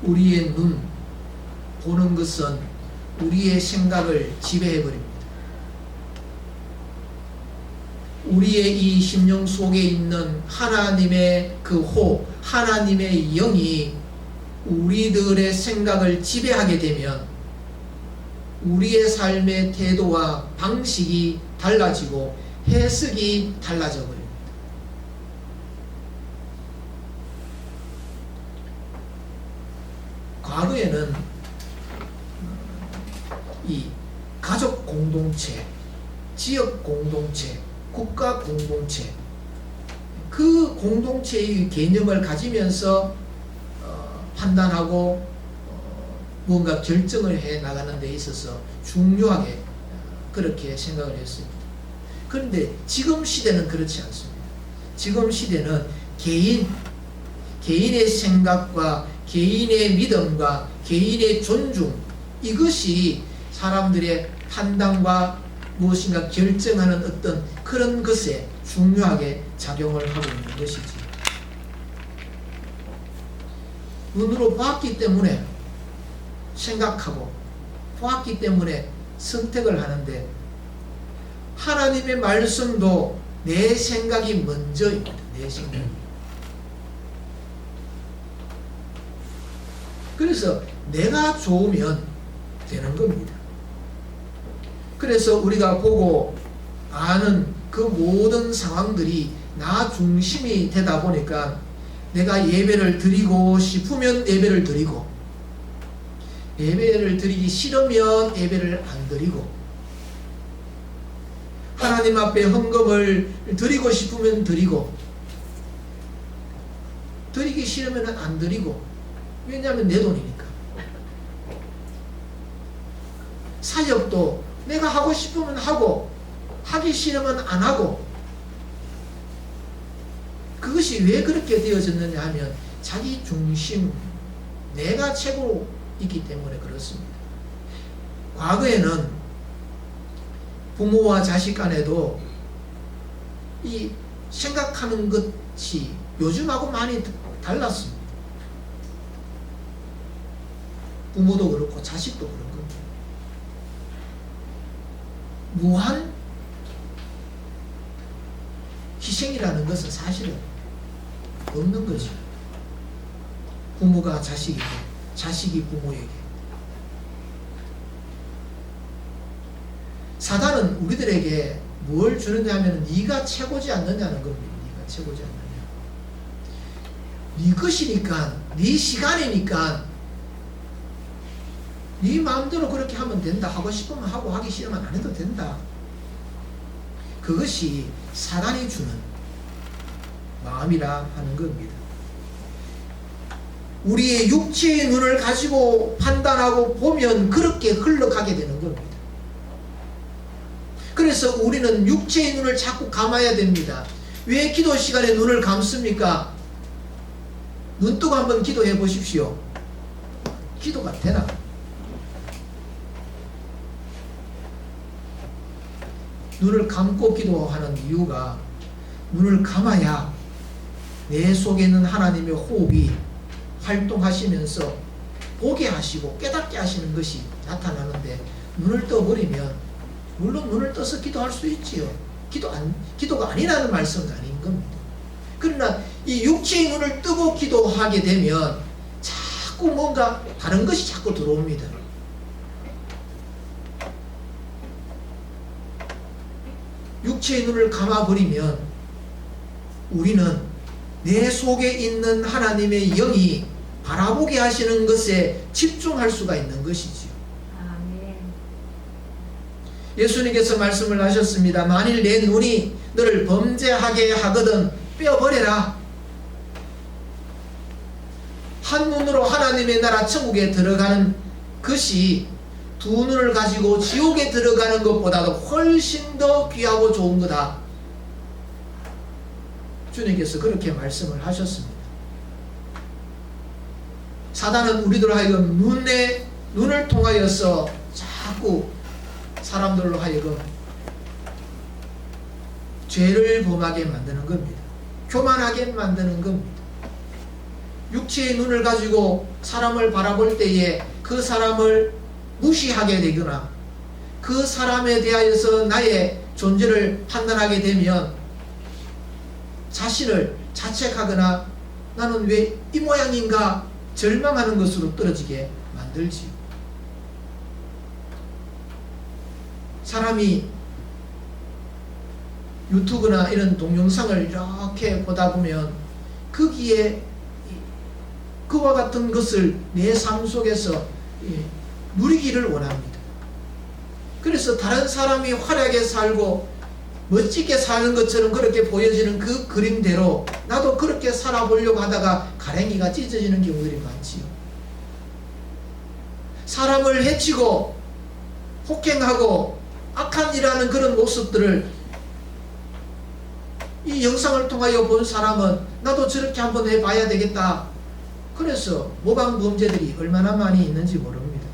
우리의 눈, 보는 것은 우리의 생각을 지배해버립니다. 우리의 이 심령 속에 있는 하나님의 그 호흡, 하나님의 영이 우리들의 생각을 지배하게 되면 우리의 삶의 태도와 방식이 달라지고 해석이 달라져 버립니다. 과거에는 이 가족 공동체, 지역 공동체, 국가 공동체, 그 공동체의 개념을 가지면서 판단하고 무언가 결정을 해 나가는 데 있어서 중요하게 그렇게 생각을 했습니다. 그런데 지금 시대는 그렇지 않습니다. 지금 시대는 개인의 생각과 개인의 믿음과 개인의 존중, 이것이 사람들의 판단과 무엇인가 결정하는 어떤 그런 것에 중요하게 작용을 하고 있는 것이지. 눈으로 봤기 때문에 생각하고 보았기 때문에 선택을 하는데 하나님의 말씀도 내 생각이 먼저입니다. 내 생각이. 그래서 내가 좋으면 되는 겁니다. 그래서 우리가 보고 아는 그 모든 상황들이 나 중심이 되다 보니까 내가 예배를 드리고 싶으면 예배를 드리고 예배를 드리기 싫으면 예배를 안 드리고 하나님 앞에 헌금을 드리고 싶으면 드리고 드리기 싫으면 안 드리고 왜냐하면 내 돈이니까. 사역도 내가 하고 싶으면 하고 하기 싫으면 안 하고. 그것이 왜 그렇게 되어졌느냐 하면 자기 중심, 내가 최고이기 때문에 그렇습니다. 과거에는 부모와 자식 간에도 이 생각하는 것이 요즘하고 많이 달랐습니다. 부모도 그렇고 자식도 그런 겁니다. 무한 희생이라는 것은 사실은 없는 거죠. 부모가 자식에게, 자식이 부모에게 사단은 우리들에게 뭘 주느냐 하면 네가 최고지 않느냐는 겁니다. 네가 최고지 않느냐. 네 것이니까, 네 시간이니까 네 마음대로 그렇게 하면 된다. 하고 싶으면 하고 하기 싫으면 안 해도 된다. 그것이 사단이 주는 마음이라 하는 겁니다. 우리의 육체의 눈을 가지고 판단하고 보면 그렇게 흘러가게 되는 겁니다. 그래서 우리는 육체의 눈을 자꾸 감아야 됩니다. 왜 기도 시간에 눈을 감습니까? 눈 뜨고 한번 기도해 보십시오. 기도가 되나? 눈을 감고 기도하는 이유가 눈을 감아야 내 속에 있는 하나님의 호흡이 활동하시면서 보게 하시고 깨닫게 하시는 것이 나타나는데, 눈을 떠버리면, 물론 눈을 떠서 기도할 수 있지요. 기도가 아니라는 말씀은 아닌 겁니다. 그러나 이 육체의 눈을 뜨고 기도하게 되면 자꾸 뭔가 다른 것이 자꾸 들어옵니다. 육체의 눈을 감아버리면 우리는 내 속에 있는 하나님의 영이 바라보게 하시는 것에 집중할 수가 있는 것이지요. 아멘. 예수님께서 말씀을 하셨습니다. 만일 내 눈이 너를 범죄하게 하거든 빼어버려라. 한 눈으로 하나님의 나라 천국에 들어가는 것이 두 눈을 가지고 지옥에 들어가는 것보다도 훨씬 더 귀하고 좋은 거다. 주님께서 그렇게 말씀을 하셨습니다. 사단은 우리들 하여금 눈을 통하여서 자꾸 사람들로 하여금 죄를 범하게 만드는 겁니다. 교만하게 만드는 겁니다. 육체의 눈을 가지고 사람을 바라볼 때에 그 사람을 무시하게 되거나 그 사람에 대하여서 나의 존재를 판단하게 되면 자신을 자책하거나 나는 왜 이 모양인가 절망하는 것으로 떨어지게 만들지요. 사람이 유튜브나 이런 동영상을 이렇게 보다 보면 거기에 그와 같은 것을 내 삶 속에서 누리기를 원합니다. 그래서 다른 사람이 화려하게 살고 멋지게 사는 것처럼 그렇게 보여지는 그 그림대로 나도 그렇게 살아보려고 하다가 가랭이가 찢어지는 경우들이 많지요. 사람을 해치고 폭행하고 악한 일하는 그런 모습들을 이 영상을 통하여 본 사람은 나도 저렇게 한번 해봐야 되겠다. 그래서 모방 범죄들이 얼마나 많이 있는지 모릅니다.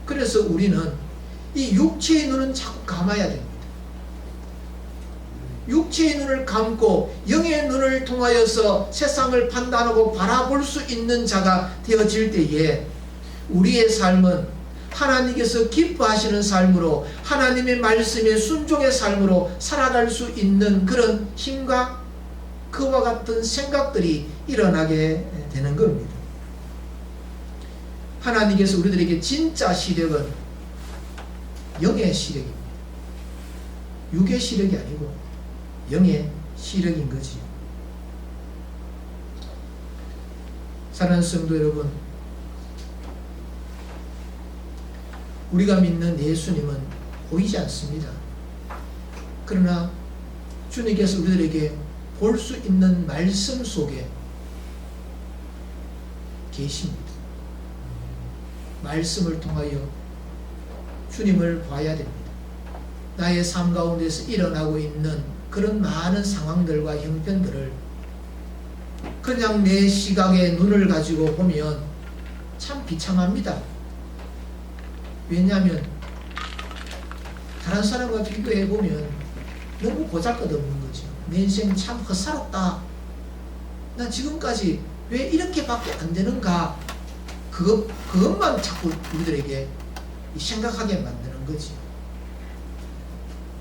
그래서 우리는 이 육체의 눈은 자꾸 감아야 됩니다. 육체의 눈을 감고 영의 눈을 통하여서 세상을 판단하고 바라볼 수 있는 자가 되어질 때에 우리의 삶은 하나님께서 기뻐하시는 삶으로 하나님의 말씀에 순종의 삶으로 살아갈 수 있는 그런 힘과 그와 같은 생각들이 일어나게 되는 겁니다. 하나님께서 우리들에게 진짜 시력은 영의 시력입니다. 육의 시력이 아니고 영의 시력인 거지요. 사랑하는 성도 여러분, 우리가 믿는 예수님은 보이지 않습니다. 그러나 주님께서 우리들에게 볼 수 있는 말씀 속에 계십니다. 말씀을 통하여 주님을 봐야 됩니다. 나의 삶 가운데서 일어나고 있는 그런 많은 상황들과 형편들을 그냥 내 시각에 눈을 가지고 보면 참 비참합니다. 왜냐하면 다른 사람과 비교해 보면 너무 보잘것없는 거죠. 내 인생 참 헛살았다. 난 지금까지 왜 이렇게밖에 안 되는가? 그것만 자꾸 우리들에게 생각하게 만드는 거지.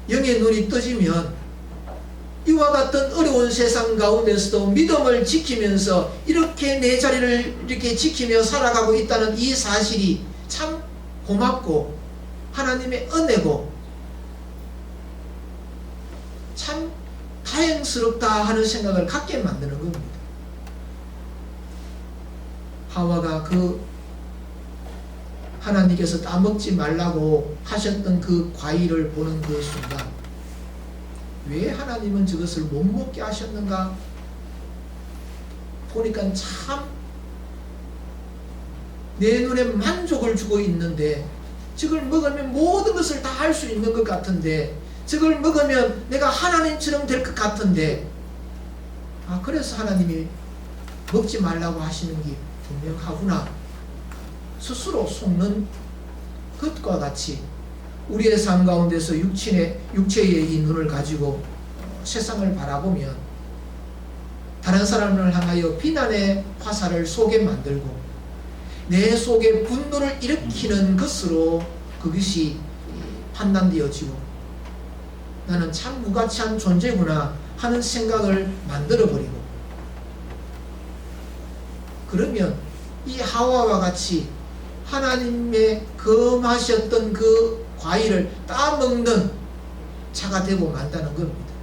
영의 눈이 떠지면 이와 같은 어려운 세상 가운데서도 믿음을 지키면서 이렇게 내 자리를 이렇게 지키며 살아가고 있다는 이 사실이 참 고맙고 하나님의 은혜고 참 다행스럽다 하는 생각을 갖게 만드는 겁니다. 하와가 그 하나님께서 따먹지 말라고 하셨던 그 과일을 보는 그 순간, 왜 하나님은 저것을 못 먹게 하셨는가 보니까 참 내 눈에 만족을 주고 있는데, 저걸 먹으면 모든 것을 다 할 수 있는 것 같은데, 저걸 먹으면 내가 하나님처럼 될 것 같은데, 그래서 하나님이 먹지 말라고 하시는 게 분명하구나 스스로 속는 것과 같이 우리의 삶 가운데서 육체의 이 눈을 가지고 세상을 바라보면 다른 사람을 향하여 비난의 화살을 쏘게 만들고 내 속에 분노를 일으키는 것으로 그것이 판단되어지고 나는 참 무가치한 존재구나 하는 생각을 만들어버리고, 그러면 이 하와와 같이 하나님의 금하셨던 그 과일을 따먹는 자가 되고 만다는 겁니다.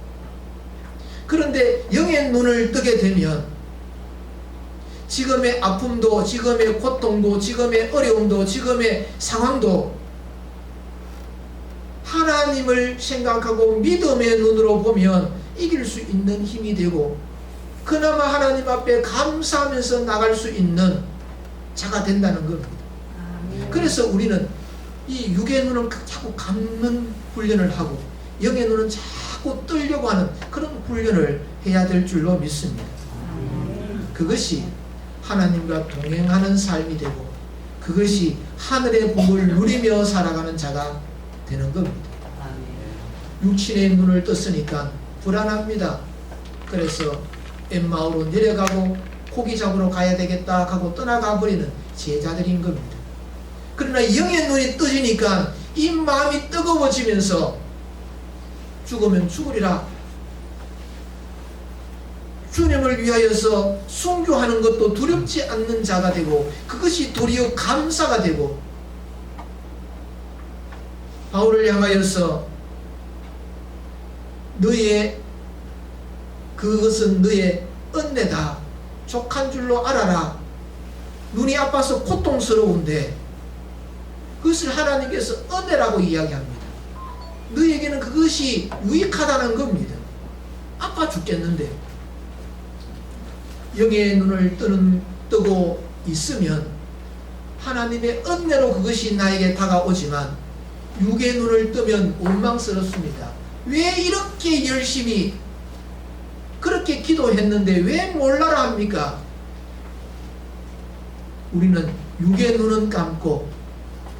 그런데 영의 눈을 뜨게 되면 지금의 아픔도, 지금의 고통도, 지금의 어려움도, 지금의 상황도 하나님을 생각하고 믿음의 눈으로 보면 이길 수 있는 힘이 되고, 그나마 하나님 앞에 감사하면서 나갈 수 있는 자가 된다는 겁니다. 그래서 우리는 이 육의 눈을 자꾸 감는 훈련을 하고 영의 눈은 자꾸 뜨려고 하는 그런 훈련을 해야 될 줄로 믿습니다. 그것이 하나님과 동행하는 삶이 되고, 그것이 하늘의 복을 누리며 살아가는 자가 되는 겁니다. 육신의 눈을 떴으니까 불안합니다. 그래서 엠마오로 내려가고 고기 잡으러 가야 되겠다 하고 떠나가 버리는 제자들인 겁니다. 그러나 영의 눈이 떠지니까 이 마음이 뜨거워지면서 죽으면 죽으리라, 주님을 위하여서 순교하는 것도 두렵지 않는 자가 되고, 그것이 도리어 감사가 되고, 바울을 향하여서 그것은 너의 은혜다, 족한 줄로 알아라, 눈이 아파서 고통스러운데 그것을 하나님께서 은혜라고 이야기합니다. 너에게는 그것이 유익하다는 겁니다. 아파 죽겠는데 영의 눈을 뜨고 있으면 하나님의 은혜로 그것이 나에게 다가오지만, 육의 눈을 뜨면 원망스럽습니다. 왜 이렇게 열심히 그렇게 기도했는데 왜 몰라라 합니까? 우리는 육의 눈은 감고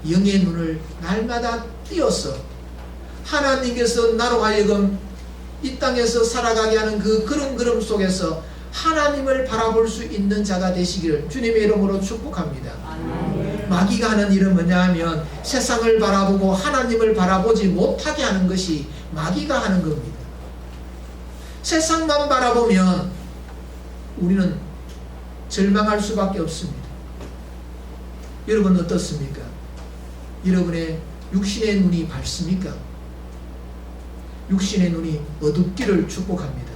영의 눈을 날마다 띄어서 하나님께서 나로 하여금 이 땅에서 살아가게 하는 그 걸음 속에서 하나님을 바라볼 수 있는 자가 되시기를 주님의 이름으로 축복합니다. 마귀가 하는 일은 뭐냐 하면 세상을 바라보고 하나님을 바라보지 못하게 하는 것이 마귀가 하는 겁니다. 세상만 바라보면 우리는 절망할 수밖에 없습니다. 여러분 어떻습니까? 여러분의 육신의 눈이 밝습니까? 육신의 눈이 어둡기를 축복합니다.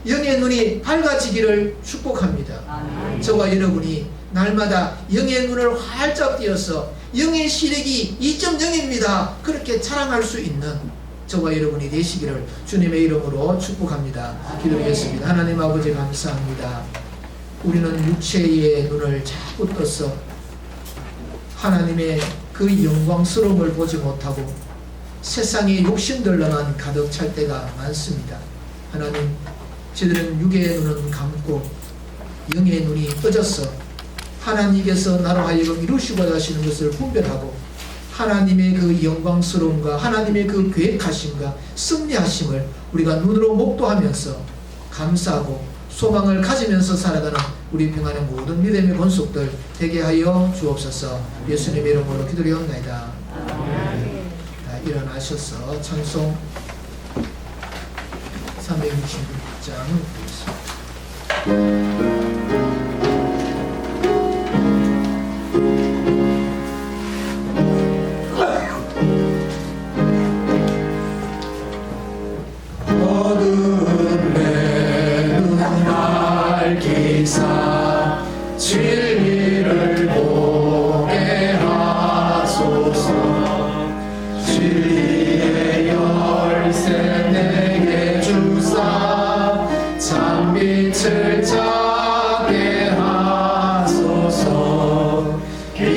영의 눈이 밝아지기를 축복합니다. 저와 여러분이 날마다 영의 눈을 활짝 띄어서 영의 시력이 2.0입니다 그렇게 자랑할 수 있는 저와 여러분이 되시기를 주님의 이름으로 축복합니다. 기도하겠습니다. 하나님 아버지 감사합니다. 우리는 육체의 눈을 자꾸 떠서 하나님의 그 영광스러움을 보지 못하고 세상의 욕심들로만 가득 찰 때가 많습니다. 하나님, 저들은 육의 눈은 감고 영의 눈이 떠져서 하나님께서 나로 하여금 이루시고자 하시는 것을 분별하고 하나님의 그 영광스러움과 하나님의 그 계획하심과 승리하심을 우리가 눈으로 목도하면서 감사하고 소망을 가지면서 살아가는 우리 평안의 모든 믿음의 권속들 되게 하여 주옵소서. 예수님의 이름으로 기도드리옵나이다. 일어나셔서 찬송 366장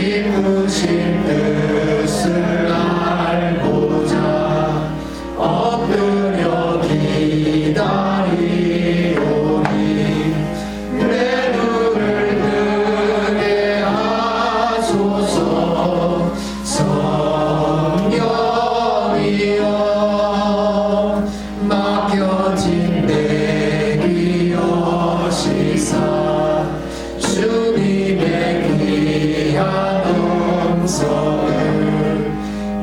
이쁘신 뜻을 알고자 엎드려 기다리오니 내 눈을 뜨게 하소서. 성령이여 맡겨진 내 귀 여시사 주님의 귀한 음성을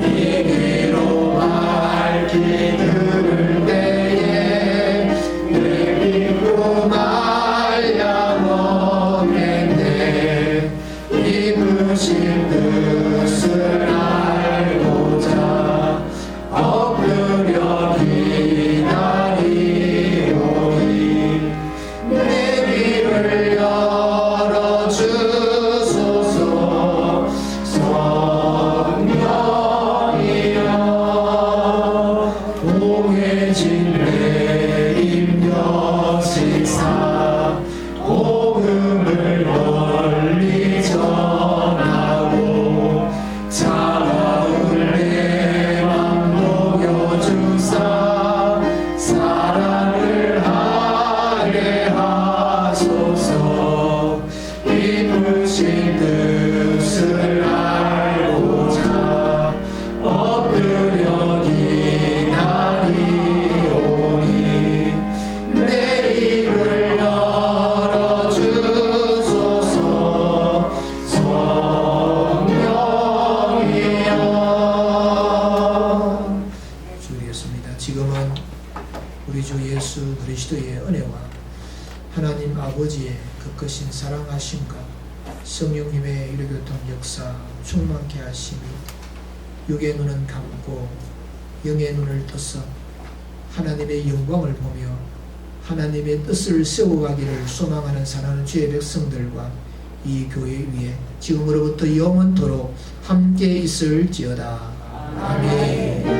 이기로 밝히 들을 때에 내 믿고 말야먹겠네. 이쁘신 뜻을 알고자 엎드려 기다리오니 내 귀를 열어주소서. 성령이여 공회진 내 임여시사 복음을 널리 전하고 차가운 내 맘 녹여주사 사랑을 하게 하소서. 이쁘신 뜻을 알고자 엎드려 기다리오니 내 입을 열어주소서. 성령이여. 주 예수입니다. 지금은 우리 주 예수 그리스도의 은혜와 하나님 아버지의 그 크신 사랑하심과 성령님의 유료교통 역사 충만케 하심이 육의 눈은 감고 영의 눈을 떠서 하나님의 영광을 보며 하나님의 뜻을 세워가기를 소망하는 사랑하는 주의 백성들과 이 교회 위에 지금으로부터 영원토록 함께 있을지어다. 아멘.